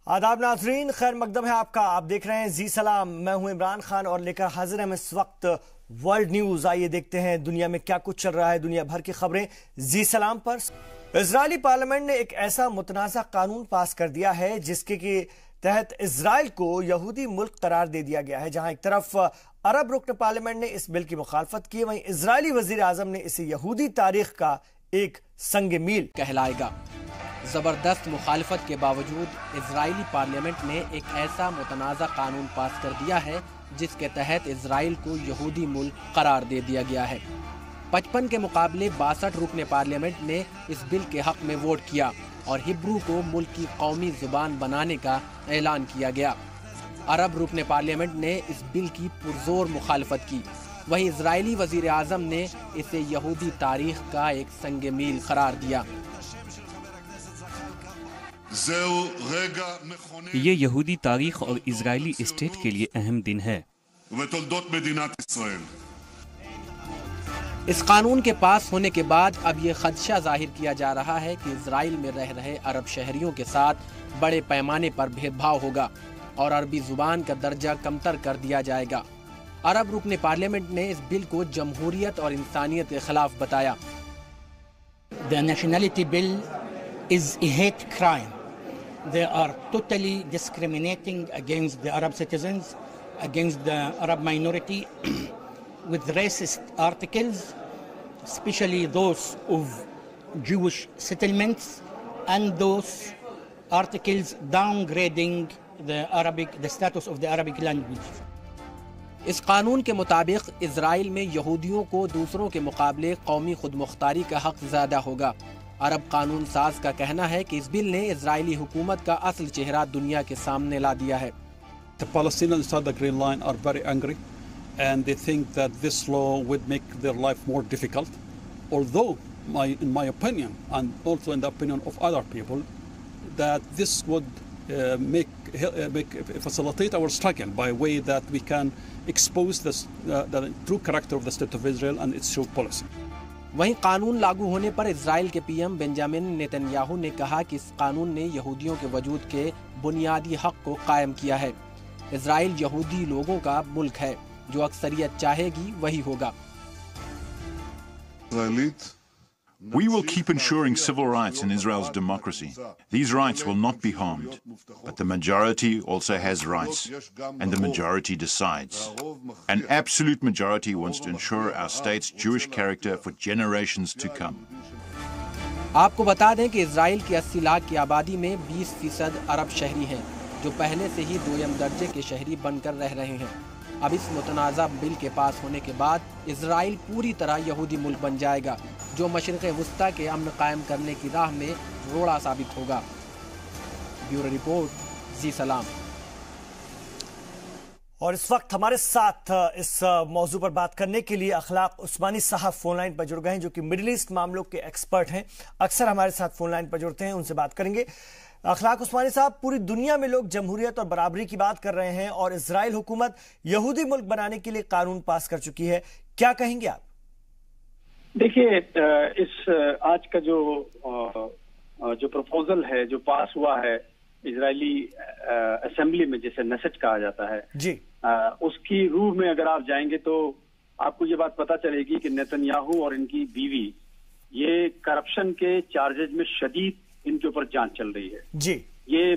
आदाब नाजरीन, खैर मकदम है आपका। आप देख रहे हैं जी सलाम। मैं हूं इमरान खान और लेकर हाजिर हम इस वक्त वर्ल्ड न्यूज। आइए देखते हैं दुनिया में क्या कुछ चल रहा है। दुनिया भर की खबरें जी सलाम पर। इजरायली पार्लियामेंट ने एक ऐसा मुतनाज़ा कानून पास कर दिया है जिसके के तहत इजराइल को यहूदी मुल्क करार दे दिया गया है। जहां एक तरफ अरब रुकन पार्लियामेंट ने इस बिल की मुखालफत की, वहीं इजरायली वजीर आजम ने इसे यहूदी तारीख का एक संग मील कहलाएगा। जबरदस्त मुखालफत के बावजूद इजरायली पार्लियामेंट ने एक ऐसा मुतनाज़ा कानून पास कर दिया है जिसके तहत इजराइल को यहूदी मुल्क करार दे दिया गया है। 55 के मुकाबले 62 रुकने पार्लियामेंट ने इस बिल के हक में वोट किया और हिब्रू को मुल्क की कौमी जुबान बनाने का ऐलान किया गया। अरब रुकने पार्लियामेंट ने इस बिल की पुरजोर मुखालफत की। वहीं इजरायली वजीर आजम ने इसे यहूदी तारीख का एक संग मील करार दिया। ये यहूदी तारीख और इजरायली स्टेट के लिए अहम दिन है। इस कानून के पास होने के बाद अब ये खदशा जाहिर किया जा रहा है कि इजराइल में रह रहे अरब शहरियों के साथ बड़े पैमाने पर भेदभाव होगा और अरबी जुबान का दर्जा कमतर कर दिया जाएगा। अरब रुकने पार्लियामेंट ने इस बिल को जमहूरियत और इंसानियत के खिलाफ बताया। The nationality bill is a hate crime. They are totally discriminating against the Arab citizens, against the Arab minority with racist articles, especially those of Jewish settlements and those articles downgrading the status of the Arabic language. इस कानून के मुताबिक Israel में यहूदियों को दूसरों के मुकाबले कौमी खुदमुख्तारी का हक ज्यादा होगा। अरब कानून साज का कहना है कि इस बिल ने इजरायली हुकूमत का असल चेहरा दुनिया के सामने ला दिया है। The Palestinians inside the Green Line are very angry and they think that this law would make their life more difficult. Although, in my opinion, and also in the opinion of other people, that this would facilitate our struggle by way that we can expose the true character of the State of Israel and its true policy. वहीं कानून लागू होने पर Israel के PM Benjamin Netanyahu ने कहा कि इस कानून ने यहूदियों के वजूद के बुनियादी हक को कायम किया है। इजराइल यहूदी लोगों का मुल्क है, जो अक्सरियत चाहेगी वही होगा। We will keep ensuring civil rights in Israel's democracy. These rights will not be harmed. But the majority also has rights, and the majority decides. An absolute majority wants to ensure our state's Jewish character for generations to come. आपको बता दें कि Israel की 80 लाख की आबादी में 20% अरब शहरी हैं, जो पहले से ही दोयम दर्जे के शहरी बनकर रह रहे हैं। अब इस मुतनाज़ा बिल के पास होने के बाद इजराइल पूरी तरह यहूदी मुल्क बन जाएगा, जो मशरिक़ वुस्ता के अमन कायम करने की राह में रोड़ा साबित होगा। ब्यूरो रिपोर्ट, जी सलाम। और इस वक्त हमारे साथ इस मौजू पर बात करने के लिए अखलाक उस्मानी साहब फोन लाइन पर जुड़ गए हैं, जो कि मिडिल ईस्ट मामलों के एक्सपर्ट हैं। अक्सर हमारे साथ फोन लाइन पर जुड़ते हैं, उनसे बात करेंगे। अखलाक उस्मानी साहब, पूरी दुनिया में लोग जमहूरियत और बराबरी की बात कर रहे हैं और इजराइल हुकूमत यहूदी मुल्क बनाने के लिए कानून पास कर चुकी है, क्या कहेंगे आप? देखिए, इस आज का जो प्रपोजल है जो पास हुआ है इजरायली असेंबली में, जिसे नेसेट कहा जाता है जी, उसकी रूह में अगर आप जाएंगे तो आपको ये बात पता चलेगी कि नेतन्याहू और इनकी बीवी, ये करप्शन के चार्जेज में शदीद इनके ऊपर जांच चल रही है जी। ये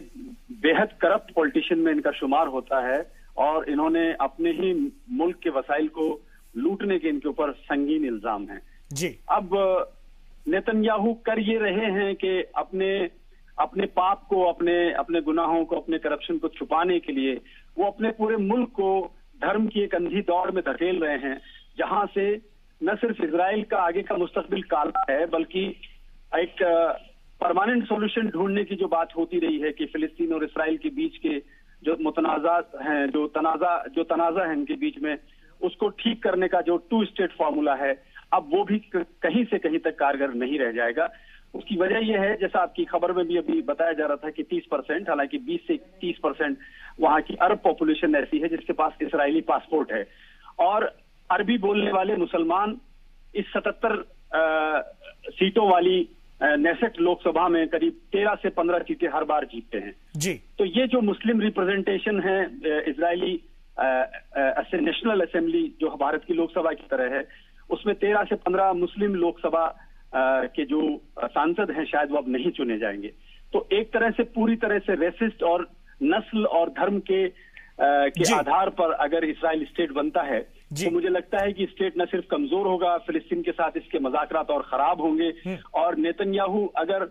बेहद करप्ट पॉलिटिशियन में इनका शुमार होता है और इन्होंने अपने ही मुल्क के वसाइल को लूटने के इनके ऊपर संगीन इल्जाम हैं जी। अब नेतन्याहू कर ये रहे हैं कि अपने पाप को, अपने गुनाहों को, अपने करप्शन को छुपाने के लिए वो अपने पूरे मुल्क को धर्म की एक अंधी दौड़ में धकेल रहे हैं, जहां से न सिर्फ इजराइल का आगे का मुस्तकबिल काला है, बल्कि एक परमानेंट सॉल्यूशन ढूंढने की जो बात होती रही है कि फिलिस्तीन और इसराइल के बीच के जो मुतनाज़ा हैं, जो तनाज़ा है इनके बीच में, उसको ठीक करने का जो 2 स्टेट फार्मूला है, अब वो भी कहीं से कहीं तक कारगर नहीं रह जाएगा। उसकी वजह यह है, जैसा आपकी खबर में भी अभी बताया जा रहा था कि 30%, हालांकि 20 से 30% वहां की अरब पॉपुलेशन ऐसी है जिसके पास इसराइली पासपोर्ट है, और अरबी बोलने वाले मुसलमान इस 77 सीटों वाली नेसेट लोकसभा में करीब 13 से 15 सीटें हर बार जीतते हैं जी। तो ये जो मुस्लिम रिप्रेजेंटेशन है इजरायली नेशनल असेंबली जो भारत की लोकसभा की तरह है, उसमें 13 से 15 मुस्लिम लोकसभा के जो सांसद हैं शायद वो अब नहीं चुने जाएंगे। तो एक तरह से पूरी तरह से रेसिस्ट और नस्ल और धर्म के आधार पर अगर इजराइल स्टेट बनता है तो मुझे लगता है कि स्टेट न सिर्फ कमजोर होगा, फिलिस्तीन के साथ इसके मज़ाकरात और खराब होंगे, और नेतन्याहू अगर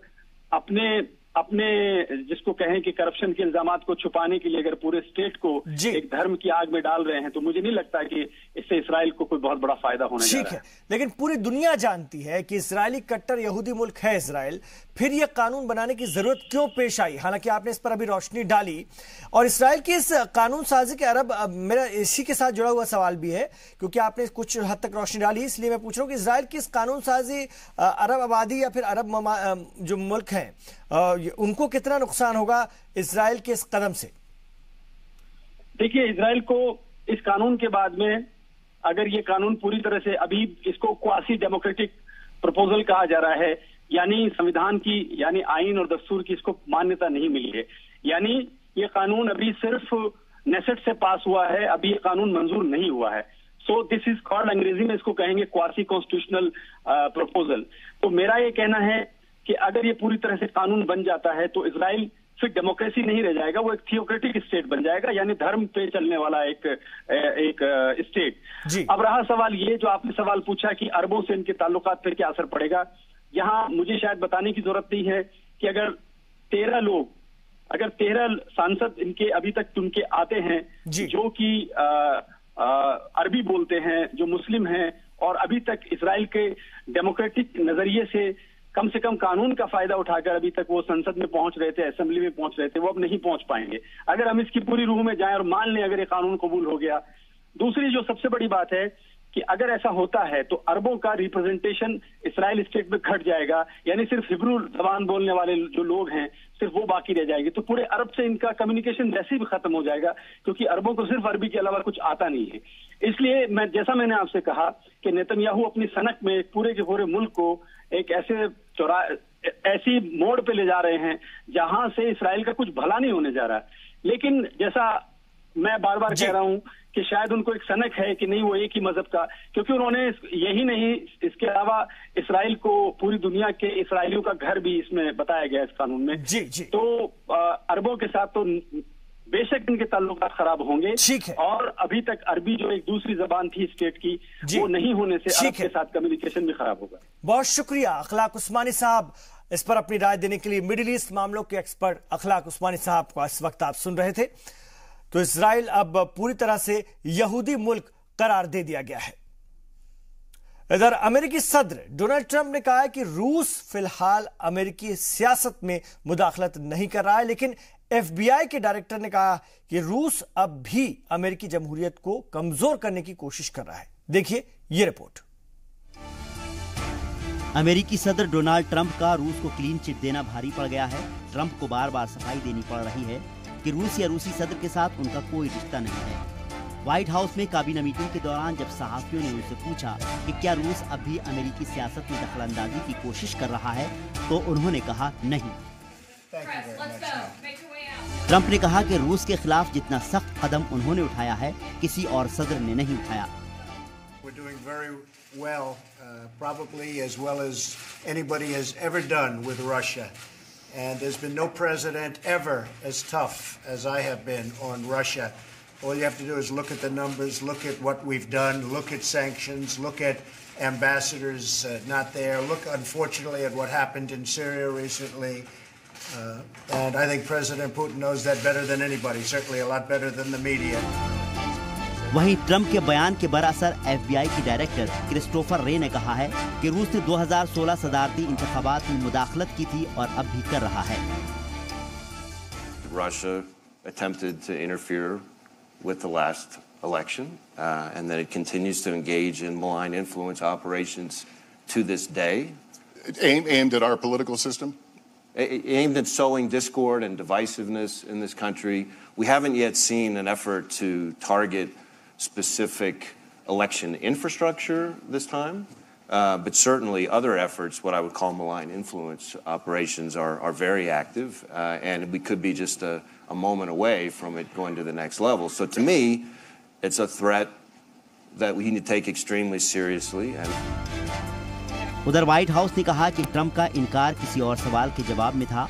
अपने जिसको कहें कि करप्शन के इल्जामात को छुपाने के लिए अगर पूरे स्टेट को एक धर्म की आग में डाल रहे हैं तो मुझे नहीं लगता कि इससे इजराइल को कोई बहुत बड़ा फायदा होने जा रहा है। लेकिन पूरी दुनिया जानती है कि इजरायली कट्टर यहूदी मुल्क है इजराइल, फिर यह कानून बनाने की जरूरत क्यों पेश आई? हालांकि आपने इस पर अभी रोशनी डाली, और इजराइल की इस कानून साजी के मेरा इसी के साथ जुड़ा हुआ सवाल भी है, क्योंकि आपने कुछ हद तक रोशनी डाली, इसलिए मैं पूछ रहा हूं कि इजराइल की इस कानून साजी अरब आबादी या फिर अरब जो मुल्क हैं उनको कितना नुकसान होगा इजराइल के इस कदम से? देखिए, इजराइल को इस कानून के बाद में अगर ये कानून पूरी तरह से, अभी इसको क्वासी डेमोक्रेटिक प्रपोजल कहा जा रहा है, यानी संविधान की यानी आईन और दस्तूर की इसको मान्यता नहीं मिली है, यानी ये कानून अभी सिर्फ नेसेट से पास हुआ है, अभी ये कानून मंजूर नहीं हुआ है। सो दिस इज कॉल्ड, अंग्रेजी में इसको कहेंगे क्वासी कॉन्स्टिट्यूशनल प्रपोजल। तो मेरा ये कहना है कि अगर ये पूरी तरह से कानून बन जाता है तो इजराइल फिर डेमोक्रेसी नहीं रह जाएगा, वो एक थियोक्रेटिक स्टेट बन जाएगा, यानी धर्म पे चलने वाला एक स्टेट। अब रहा सवाल ये जो आपने सवाल पूछा कि अरबों से इनके ताल्लुकात पर क्या असर पड़ेगा, यहाँ मुझे शायद बताने की जरूरत नहीं है कि अगर 13 सांसद इनके अभी तक चुनके आते हैं जो कि अरबी बोलते हैं, जो मुस्लिम हैं, और अभी तक इजराइल के डेमोक्रेटिक नजरिए से कम कानून का फायदा उठाकर अभी तक वो संसद में पहुंच रहे थे, असेंबली में पहुंच रहे थे, वो अब नहीं पहुंच पाएंगे अगर हम इसकी पूरी रूह में जाएं और मान लें अगर ये कानून कबूल हो गया। दूसरी जो सबसे बड़ी बात है कि अगर ऐसा होता है तो अरबों का रिप्रेजेंटेशन इस्राइल स्टेट में घट जाएगा, यानी सिर्फ हिब्रू जबान बोलने वाले जो लोग हैं सिर्फ वो बाकी रह जाएंगे। तो पूरे अरब से इनका कम्युनिकेशन वैसे भी खत्म हो जाएगा, क्योंकि अरबों को सिर्फ अरबी के अलावा कुछ आता नहीं है। इसलिए मैंने आपसे कहा कि नेतन्याहू अपनी सनक में पूरे के पूरे मुल्क को एक ऐसी मोड़ पे ले जा रहे हैं जहां से इस्राइल का कुछ भला नहीं होने जा रहा। लेकिन जैसा मैं बार बार कह रहा हूं कि शायद उनको एक सनक है कि नहीं वो एक ही मजहब का, क्योंकि उन्होंने यही नहीं इसके अलावा इस्राइल को पूरी दुनिया के इसराइलियों का घर भी इसमें बताया गया इस कानून में। तो अरबों के साथ तो बेशक इनके ताल्लुकात खराब होंगे, और अभी तक अरबी जो एक दूसरी जबान थी स्टेट की वो नहीं होने से अरब के साथ कम्युनिकेशन भी खराब होगा। बहुत शुक्रिया अखलाक उस्मानी साहब इस पर अपनी राय देने के लिए। मिडिल ईस्ट मामलों के एक्सपर्ट अखलाक उस्मानी साहब को इस वक्त आप सुन रहे थे। तो इजराइल अब पूरी तरह से यहूदी मुल्क करार दे दिया गया है। इधर अमेरिकी सदर डोनाल्ड ट्रंप ने कहा है कि रूस फिलहाल अमेरिकी सियासत में मुदाखलत नहीं कर रहा है, लेकिन FBI के डायरेक्टर ने कहा कि रूस अब भी अमेरिकी जमहूरियत को कमजोर करने की कोशिश कर रहा है। देखिए ये रिपोर्ट। अमेरिकी सदर डोनाल्ड ट्रंप का रूस को क्लीन चिट देना भारी पड़ गया है। ट्रंप को बार बार सफाई देनी पड़ रही है कि रूस या रूसी सदर के साथ उनका कोई रिश्ता नहीं है। व्हाइट हाउस में काबीना मीटिंग के दौरान जब सहाफियों ने उनसे पूछा कि क्या रूस अब भी अमेरिकी सियासत में दखलंदाजी की कोशिश कर रहा है, तो उन्होंने कहा नहीं। ट्रंप ने कहा कि रूस के खिलाफ जितना सख्त कदम उन्होंने उठाया है किसी और सदर ने नहीं उठाया। Probably as well as anybody has ever done with Russia. And there's been no president ever as tough as I have been on Russia. All you have to do is look at the numbers, look at what we've done, look at sanctions, look at ambassadors not there, look unfortunately at what happened in Syria recently. And I think President Putin knows that better than anybody, certainly a lot better than the media. वहीं Trump के बयान के बरासर FBI की director Christopher रे ने कहा है कि रूस ने 2016 सदारती इंतखाबात में मुदाखलत की थी और अब भी कर रहा है। Russia attempted to interfere with the last election, and that it continues to engage in malign influence operations to this day. Aimed at our political system? Aimed at sowing discord and divisiveness in this country. We haven't yet seen an effort to target specific election infrastructure this time, But certainly other efforts, what I would call malign influence operations, are very active, and we could be just a moment away from it going to the next level. So to me, it's a threat that we need to take extremely seriously. उधर white house ने कहा कि Trump का इनकार किसी और सवाल के जवाब में था।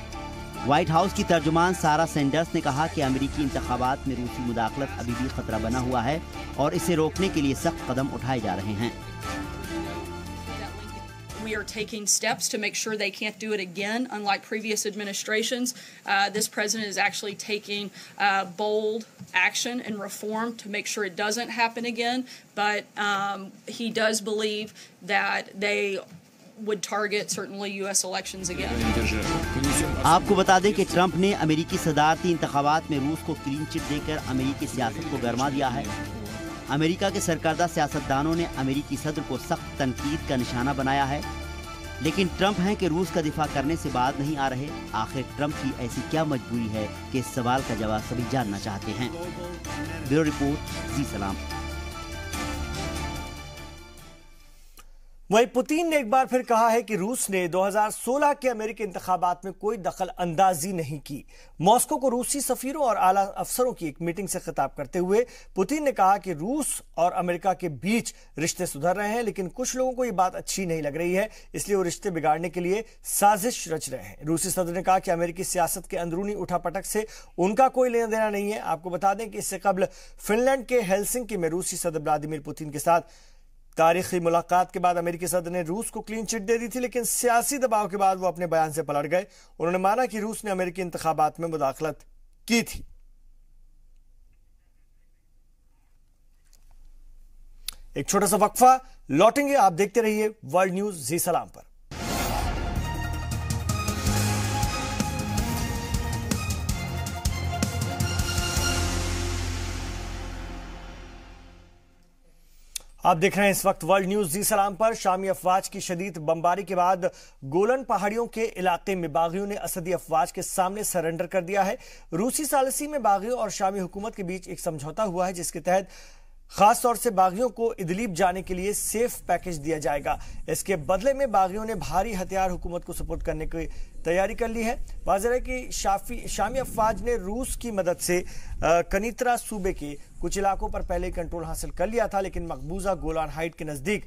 व्हाइट हाउस की तर्जुमान सारा सैंडर्स ने कहा कि अमेरिकी इंतखाबात में रूसी मुदाखलत अभी भी खतरा बना हुआ है और इसे रोकने के लिए सख्त कदम उठाए जा रहे हैं। We are taking steps to make sure they can't do it again. Unlike previous administrations, this president is actually taking bold action and reform to make sure it doesn't happen again. But he does believe that they would target certainly U.S. elections again. आपको बता दें कि Trump ने अमेरिकी सदारती इंतखाबात में रूस को क्लीन चिट देकर अमेरिकी सियासत को गरमा दिया है। अमेरिका के सरकर्दा सियासतदानों ने अमेरिकी सदर को सख्त तनकीद का निशाना बनाया है, लेकिन ट्रंप हैं कि रूस का दिफा करने से बाज नहीं आ रहे। आखिर ट्रंप की ऐसी क्या मजबूरी है कि इस सवाल का जवाब सभी जानना चाहते हैं। ब्यूरो रिपोर्ट, जी सलाम। वहीं पुतिन ने एक बार फिर कहा है कि रूस ने 2016 के अमेरिकी इंतखाबात में कोई दखल अंदाजी नहीं की। मॉस्को को रूसी सफीरों और आला अफसरों की एक मीटिंग से खिताब करते हुए पुतिन ने कहा कि रूस और अमेरिका के बीच रिश्ते सुधर रहे हैं, लेकिन कुछ लोगों को ये बात अच्छी नहीं लग रही है, इसलिए वो रिश्ते बिगाड़ने के लिए साजिश रच रहे हैं। रूसी सदर ने कहा कि अमेरिकी सियासत के अंदरूनी उठापटक से उनका कोई लेना देना नहीं है। आपको बता दें कि इससे कबल फिनलैंड के हेलसिंकी में रूसी सदर व्लादिमीर पुतिन के साथ तारीखी मुलाकात के बाद अमेरिकी सदर ने रूस को क्लीन चिट दे दी थी, लेकिन सियासी दबाव के बाद वो अपने बयान से पलट गए। उन्होंने माना कि रूस ने अमेरिकी इंतखाबात में मुदाखलत की थी। एक छोटा सा वक्फा, लौटेंगे। आप देखते रहिए वर्ल्ड न्यूज जी सलाम पर। आप देख रहे हैं इस वक्त वर्ल्ड न्यूज जी सलाम पर। शामी अफवाज की शदीद बमबारी के बाद गोलन पहाड़ियों के इलाके में बागियों ने असदी अफवाज के सामने सरेंडर कर दिया है। रूसी सालिसी में बागियों और शामी हुकूमत के बीच एक समझौता हुआ है, जिसके तहत खास तौर से बागियों को इदलीब जाने के लिए सेफ पैकेज दिया जाएगा। इसके बदले में बागियों ने भारी हथियार हुकूमत को सुपुर्द करने की तैयारी कर ली है। वाज़ेह है कि शामी अफवाज ने रूस की मदद से कनीत्रा सूबे के कुछ इलाकों पर पहले कंट्रोल हासिल कर लिया था, लेकिन मकबूजा गोलान हाइट के नजदीक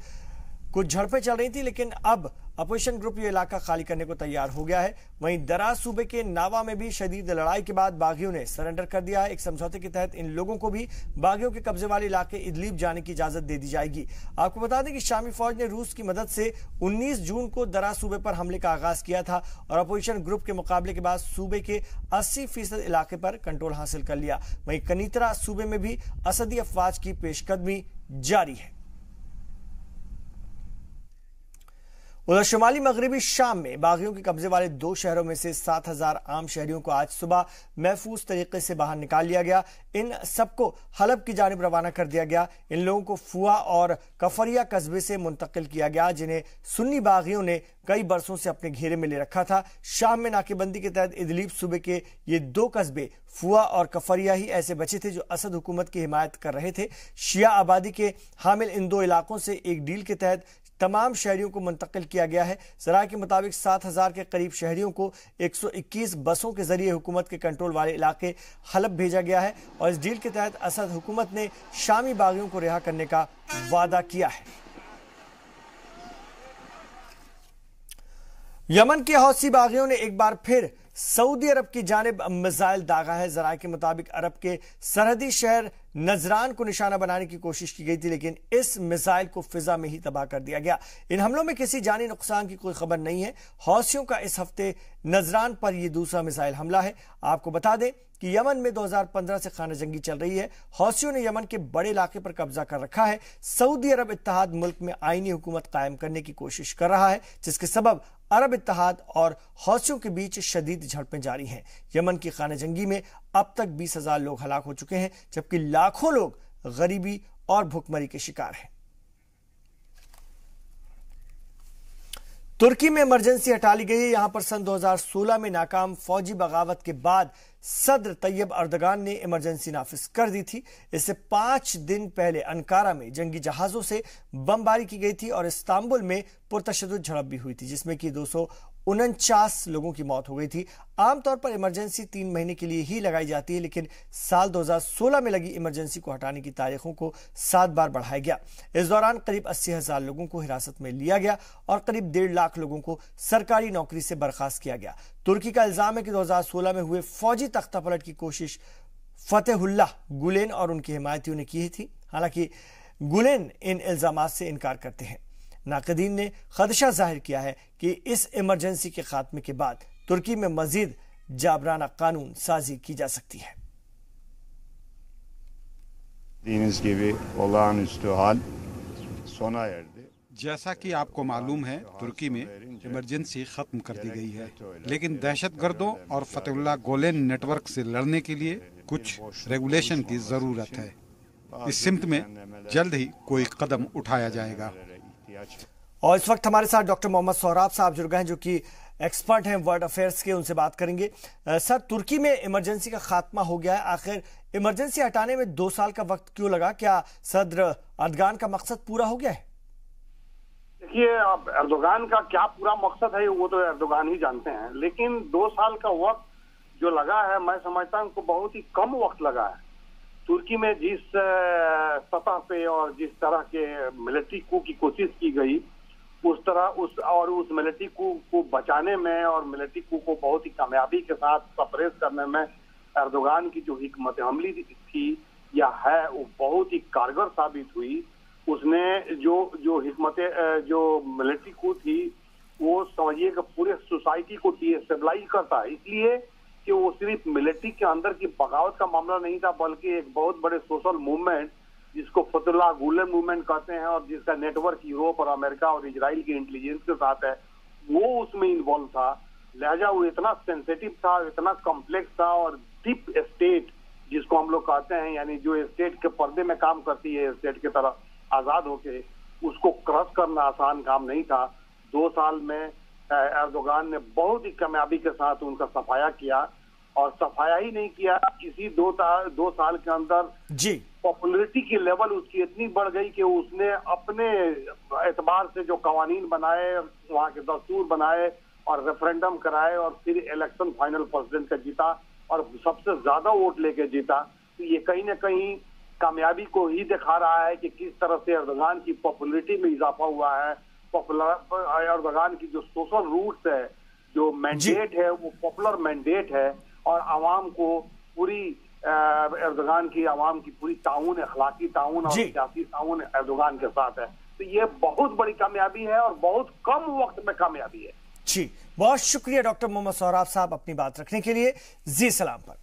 कुछ झड़पें चल रही थी, लेकिन अब अपोजिशन ग्रुप ये इलाका खाली करने को तैयार हो गया है। वहीं दराज सूबे के नावा में भी शदीद लड़ाई के बाद बागियों ने सरेंडर कर दिया है। एक समझौते के तहत इन लोगों को भी बागियों के कब्जे वाले इलाके इदलीब जाने की इजाजत दे दी जाएगी। आपको बता दें कि शामी फौज ने रूस की मदद से 19 जून को दराज सूबे पर हमले का आगाज किया था और अपोजिशन ग्रुप के मुकाबले के बाद सूबे के 80% इलाके पर कंट्रोल हासिल कर लिया। वहीं कनीत्रा सूबे में भी असदी अफवाज की पेशकदमी जारी है। उधर शुमाली मगरबी शाम में बागियों के कब्जे वाले 2 शहरों में से 7000 आम शहरियों को आज सुबह महफूज तरीके से बाहर निकाल लिया गया। इन सबको हलब की जानिब रवाना कर दिया गया। इन लोगों को फुआ और कफरिया कस्बे से मुंतकिल किया गया, जिन्हें सुन्नी बागियों ने कई बरसों से अपने घेरे में ले रखा था। शाम में नाकेबंदी के तहत इदलीब सूबे के ये 2 कस्बे फुआ और कफरिया ही ऐसे बचे थे जो असद हुकूमत की हिमायत कर रहे थे। शिया आबादी के हामिल इन 2 इलाकों से एक डील के तहत तमाम शहरियों को मुंतकिल किया गया है। ज़राए के मुताबिक 7000 के करीब शहरियों को 121 बसों के जरिए हुकूमत के कंट्रोल वाले इलाके हलब भेजा गया है और इस डील के तहत असद हुकूमत ने शामी बागियों को रिहा करने का वादा किया है। यमन के हौसी बागियों ने एक बार फिर सऊदी अरब की जानिब मिसाइल दागा है। ज़राए के मुताबिक अरब के सरहदी शहर नजरान को निशाना बनाने की कोशिश की गई थी, लेकिन इस मिसाइल को फिजा में ही तबाह कर दिया गया। इन हमलों में किसी जानी नुकसान की कोई खबर नहीं है। हौसियों का इस हफ्ते नजरान पर यह दूसरा मिसाइल हमला है। आपको बता दें कि यमन में 2015 से खाना जंगी चल रही है। हौसियों ने यमन के बड़े इलाके पर कब्जा कर रखा है। सऊदी अरब इत्तेहाद मुल्क में आईनी हुकूमत कायम करने की कोशिश कर रहा है, जिसके सबब अरब इत्तेहाद और हौसियों के बीच शदीद झड़पें जारी हैं। यमन की खाना जंगी में अब तक 20,000 लोग हलाक हो चुके हैं, जबकि लाखों लोग गरीबी और भुखमरी के शिकार हैं। तुर्की में इमरजेंसी हटा ली गई है। यहां पर सन 2016 में नाकाम फौजी बगावत के बाद सदर तैयब अर्दगान ने इमरजेंसी नाफिज कर दी थी। इससे 5 दिन पहले अंकारा में जंगी जहाजों से बमबारी की गई थी और इस्तांबुल में पुरतशद्दुद झड़प भी हुई थी, जिसमें कि 249 लोगों की मौत हो गई थी। आमतौर पर इमरजेंसी 3 महीने के लिए ही लगाई जाती है, लेकिन साल 2016 में लगी इमरजेंसी को हटाने की तारीखों को 7 बार बढ़ाया गया। इस दौरान करीब 80,000 लोगों को हिरासत में लिया गया और करीब 1.5 लाख लोगों को सरकारी नौकरी से बर्खास्त किया गया। तुर्की का इल्जाम है कि 2016 में हुए फौजी तख्तापलट की कोशिश फतेहुल्लाह गुलेन और उनके हिमायतियों ने की थी। हालांकि गुलेन इन इल्जामात से इनकार करते हैं। नाक़दीन ने खदशा जाहिर किया है कि इस इमरजेंसी के खात्मे के बाद तुर्की में मजीद जाबराना कानून साजी की जा सकती है। जैसा कि आपको मालूम है, तुर्की में इमरजेंसी खत्म कर दी गई है, लेकिन दहशतगर्दों और फतेहुल्लाह गुलेन नेटवर्क से लड़ने के लिए कुछ रेगुलेशन की जरूरत है। इस सिमत में जल्द ही कोई कदम उठाया जाएगा। और इस वक्त हमारे साथ डॉक्टर मोहम्मद सोहराब साहब जुड़ गए हैं, जो कि एक्सपर्ट हैं वर्ल्ड अफेयर्स के। उनसे बात करेंगे। सर, तुर्की में इमरजेंसी का खात्मा हो गया है, आखिर इमरजेंसी हटाने में 2 साल का वक्त क्यों लगा? क्या सदर अर्दगान का मकसद पूरा हो गया है? देखिए, अब अर्दोगान का क्या पूरा मकसद है वो तो अर्दोगान ही जानते हैं, लेकिन 2 साल का वक्त जो लगा है, मैं समझता हूँ कि बहुत ही कम वक्त लगा है। तुर्की में जिस सतह पे और जिस तरह के मिलिट्री कू की कोशिश की गई, उस मिलिट्री कू को बचाने में और मिलिट्री कू को बहुत ही कामयाबी के साथ सप्रेस करने में अर्दोगान की जो हिकमत अमली थी या है, वो बहुत ही कारगर साबित हुई। उसने जो मिलिट्री कू थी, वो समझिए कि पूरे सोसाइटी को डिस्टेबलाइज करता है, इसलिए कि वो सिर्फ मिलिट्री के अंदर की बगावत का मामला नहीं था, बल्कि एक बहुत बड़े सोशल मूवमेंट जिसको फतेहुल्लाह गुलेन मूवमेंट कहते हैं और जिसका नेटवर्क यूरोप और अमेरिका और इजराइल के इंटेलिजेंस के साथ है, वो उसमें इन्वॉल्व था। लिहाजा वो इतना सेंसिटिव था, इतना कॉम्प्लेक्स था और डीप स्टेट जिसको हम लोग कहते हैं, यानी जो स्टेट के पर्दे में काम करती है, स्टेट की तरह आजाद होके, उसको क्रश करना आसान काम नहीं था। 2 साल में अर्दोगान ने बहुत ही कामयाबी के साथ उनका सफाया किया, और सफाया ही नहीं किया, इसी 2 साल के अंदर जी पॉपुलरिटी की लेवल उसकी इतनी बढ़ गई कि उसने अपने एतबार से जो कवानीन बनाए, वहाँ के दस्तूर बनाए और रेफरेंडम कराए और फिर इलेक्शन फाइनल प्रेसिडेंट का जीता और सबसे ज्यादा वोट लेके जीता। तो ये कहीं ना कहीं कामयाबी को ही दिखा रहा है कि किस तरह से अर्दोगान की पॉपुलरिटी में इजाफा हुआ है। अर्दोगान की जो सोशल रूट्स है, जो मैंडेट है, वो पॉपुलर मैंडेट है और आवाम को पूरी अर्दोगान की आवाम की पूरी ताउन, अखलाकी ताउन और सियासी ताउन अर्दोगान के साथ है। तो ये बहुत बड़ी कामयाबी है और बहुत कम वक्त में कामयाबी है। जी, बहुत शुक्रिया डॉक्टर मोहम्मद सोहराब साहब अपनी बात रखने के लिए जी सलाम पर।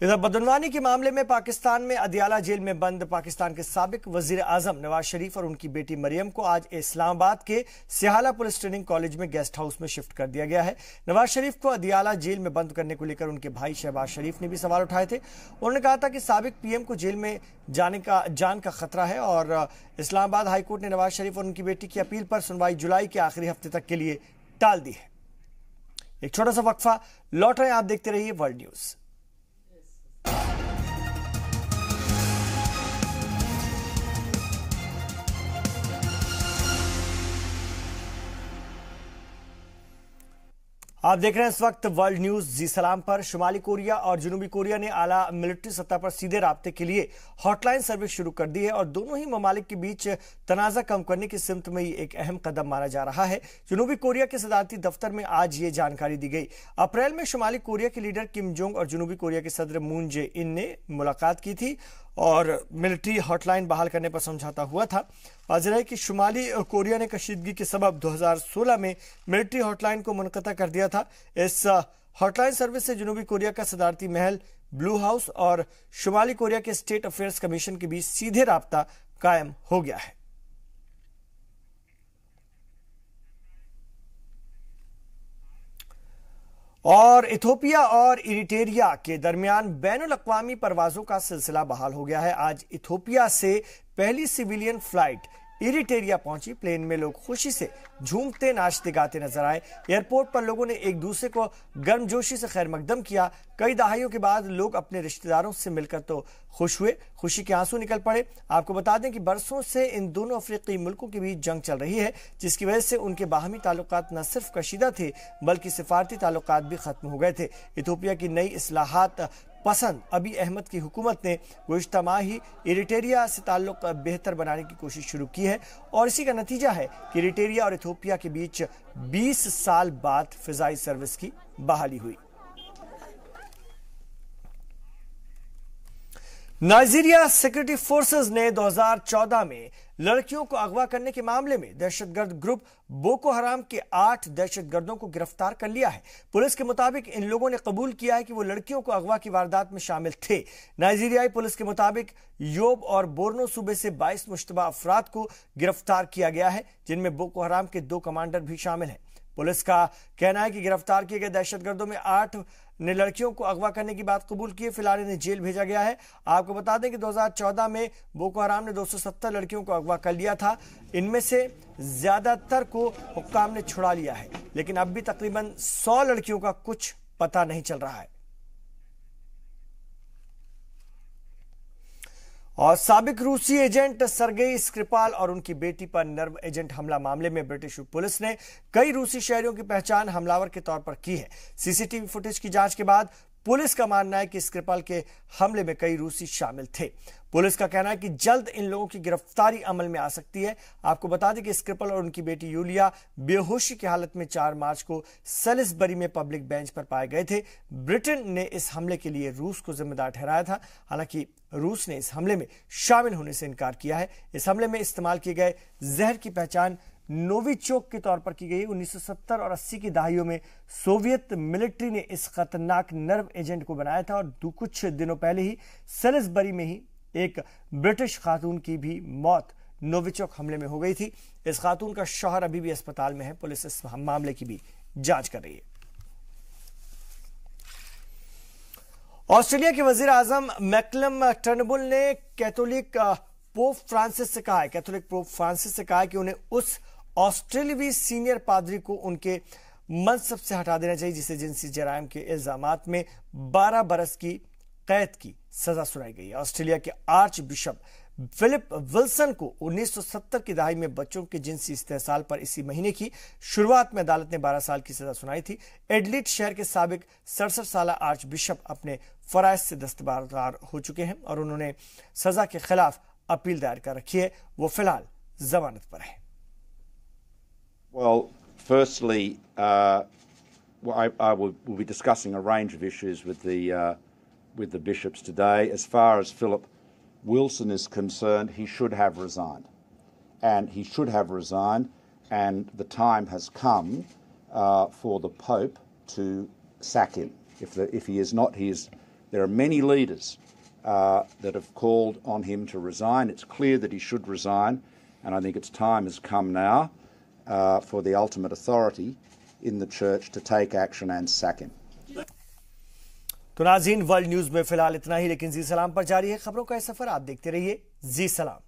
इधर बदनवानी के मामले में पाकिस्तान में अदियाला जेल में बंद पाकिस्तान के साबिक वजीर आजम नवाज शरीफ और उनकी बेटी मरियम को आज इस्लामाबाद के सिहाला पुलिस ट्रेनिंग कॉलेज में गेस्ट हाउस में शिफ्ट कर दिया गया है। नवाज शरीफ को अदियाला जेल में बंद करने को लेकर उनके भाई शहबाज शरीफ ने भी सवाल उठाए थे। उन्होंने कहा था कि साबिक पीएम को जेल में जान का खतरा है और इस्लामाबाद हाईकोर्ट ने नवाज शरीफ और उनकी बेटी की अपील पर सुनवाई जुलाई के आखिरी हफ्ते तक के लिए टाल दी है। एक छोटा सा वक्फा, लौट रहे हैं, आप देखते रहिए वर्ल्ड न्यूज। आप देख रहे हैं इस वक्त वर्ल्ड न्यूज जी सलाम पर। शुमाली कोरिया और जनूबी कोरिया ने आला मिलिट्री सतह पर सीधे राब्ते के लिए हॉटलाइन सर्विस शुरू कर दी है और दोनों ही ममालिक के बीच तनाज़ा कम करने की सिमत में ये एक अहम कदम माना जा रहा है। जनूबी कोरिया के सदारती दफ्तर में आज ये जानकारी दी गई। अप्रैल में शुमाली कोरिया के लीडर किम जोंग और जनूबी कोरिया के सदर मून जे इन ने मुलाकात की थी और मिलिट्री हॉटलाइन बहाल करने पर समझौता हुआ था। वाज़ेह है कि शुमाली कोरिया ने कशीदगी के सबब 2016 में मिलिट्री हॉटलाइन को मुनक़ता कर दिया था। इस हॉटलाइन सर्विस से जनूबी कोरिया का सदारती महल, ब्लू हाउस और शुमाली कोरिया के स्टेट अफेयर्स कमीशन के बीच सीधे राब्ता कायम हो गया है। और इथोपिया और इरिट्रिया के दरमियान बैनुल-अक़वामी परवाजों का सिलसिला बहाल हो गया है। आज इथोपिया से पहली सिविलियन फ्लाइट इरिटेरिया पहुंची। प्लेन में लोग खुशी से झूमते नाचते गाते नजर आए। एयरपोर्ट पर लोगों ने एक दूसरे को गर्मजोशी से खैर मकदम किया। कई दहाइयों के बाद लोग अपने रिश्तेदारों से मिलकर तो खुश हुए, खुशी के आंसू निकल पड़े। आपको बता दें कि बरसों से इन दोनों अफ्रीकी मुल्कों के बीच जंग चल रही है, जिसकी वजह से उनके बाहमी ताल्लुकात न सिर्फ कशीदा थे बल्कि सिफारती ताल्लुकात भी खत्म हो गए थे। इथियोपिया की नई इस्लाहात पसंद अबी अहमद की हुकूमत ने गुज़िश्ता माह ही इरिटेरिया से ताल्लुक बेहतर बनाने की कोशिश शुरू की है और इसी का नतीजा है कि इरिटेरिया और इथियोपिया के बीच 20 साल बाद फिजाई सर्विस की बहाली हुई। नाइजीरिया सिक्योरिटी फोर्सेस ने 2014 में लड़कियों को अगवा करने के मामले में दहशतगर्द ग्रुप बोको हराम के 8 दहशतगर्दों को गिरफ्तार कर लिया है। पुलिस के मुताबिक इन लोगों ने कबूल किया है कि वो लड़कियों को अगवा की वारदात में शामिल थे। नाइजीरियाई पुलिस के मुताबिक योब और बोर्नो सूबे से 22 मुश्तबा अफराद को गिरफ्तार किया गया है, जिनमें बोको हराम के 2 कमांडर भी शामिल हैं। पुलिस का कहना है कि गिरफ्तार किए गए दहशतगर्दों में 8 ने लड़कियों को अगवा करने की बात कबूल की है। फिलहाल इन्हें जेल भेजा गया है। आपको बता दें कि 2014 में बोको हराम ने 270 लड़कियों को अगवा कर लिया था। इनमें से ज्यादातर को हुक्काम ने छुड़ा लिया है, लेकिन अब भी तकरीबन 100 लड़कियों का कुछ पता नहीं चल रहा है। और साबिक रूसी एजेंट सरगेई स्क्रिपाल और उनकी बेटी पर नर्व एजेंट हमला मामले में ब्रिटिश पुलिस ने कई रूसी शहरियों की पहचान हमलावर के तौर पर की है। सीसीटीवी फुटेज की जांच के बाद पुलिस का मानना है कि स्क्रिपाल के हमले में कई रूसी शामिल थे। पुलिस का कहना है कि जल्द इन लोगों की गिरफ्तारी अमल में आ सकती है। आपको बता दें कि स्क्रिपाल और उनकी बेटी यूलिया बेहोशी की हालत में 4 मार्च को सेलिसबरी में पब्लिक बेंच पर पाए गए थे। ब्रिटेन ने इस हमले के लिए रूस को जिम्मेदार ठहराया था। हालांकि रूस ने इस हमले में शामिल होने से इनकार किया है। इस हमले में इस्तेमाल किए गए जहर की पहचान नोविचोक के तौर पर की गई। 1970 और 80 की दहाइयों में सोवियत मिलिट्री ने इस खतरनाक नर्व एजेंट को बनाया था और कुछ दिनों पहले ही सेलिसबरी में ही एक ब्रिटिश खातून की भी मौत नोविचोक हमले में हो गई थी। इस खातून का शौहर अभी भी अस्पताल में है। पुलिस इस मामले की भी जांच कर रही है। ऑस्ट्रेलिया के वजीर आजम मैकलम टर्नबुल ने कैथोलिक पोप फ्रांसिस से कहा है कि उन्हें उस ऑस्ट्रेलियावी सीनियर पादरी को उनके मनसब से हटा देना चाहिए जिसे जिनसी जराइम के इल्जामात में 12 बरस की कैद की सजा सुनाई गई है। ऑस्ट्रेलिया के आर्च बिशप फिलिप विल्सन को 1970 की दहाई में बच्चों के जिनसी इस्तेहसाल पर इसी महीने की शुरुआत में अदालत ने 12 साल की सजा सुनाई थी। एडलीट शहर के साबिक 67 साल आर्च बिशप अपने फराइज से दस्तबरदार हो चुके हैं और उन्होंने सजा के खिलाफ अपील दायर कर रखी है। वो फिलहाल जमानत पर है। Well, firstly, I will be discussing a range of issues with the bishops today. As far as Philip Wilson is concerned, he should have resigned, and the time has come for the Pope to sack him. If he is not, there are many leaders that have called on him to resign. It's clear that he should resign, and I think its time has come now for the ultimate authority in the church to take action and sack him. तो नाज़रीन, world news में फिलहाल इतना ही, लेकिन जी सलाम पर जारी है खबरों का सफर। आप देखते रहिए जी सलाम।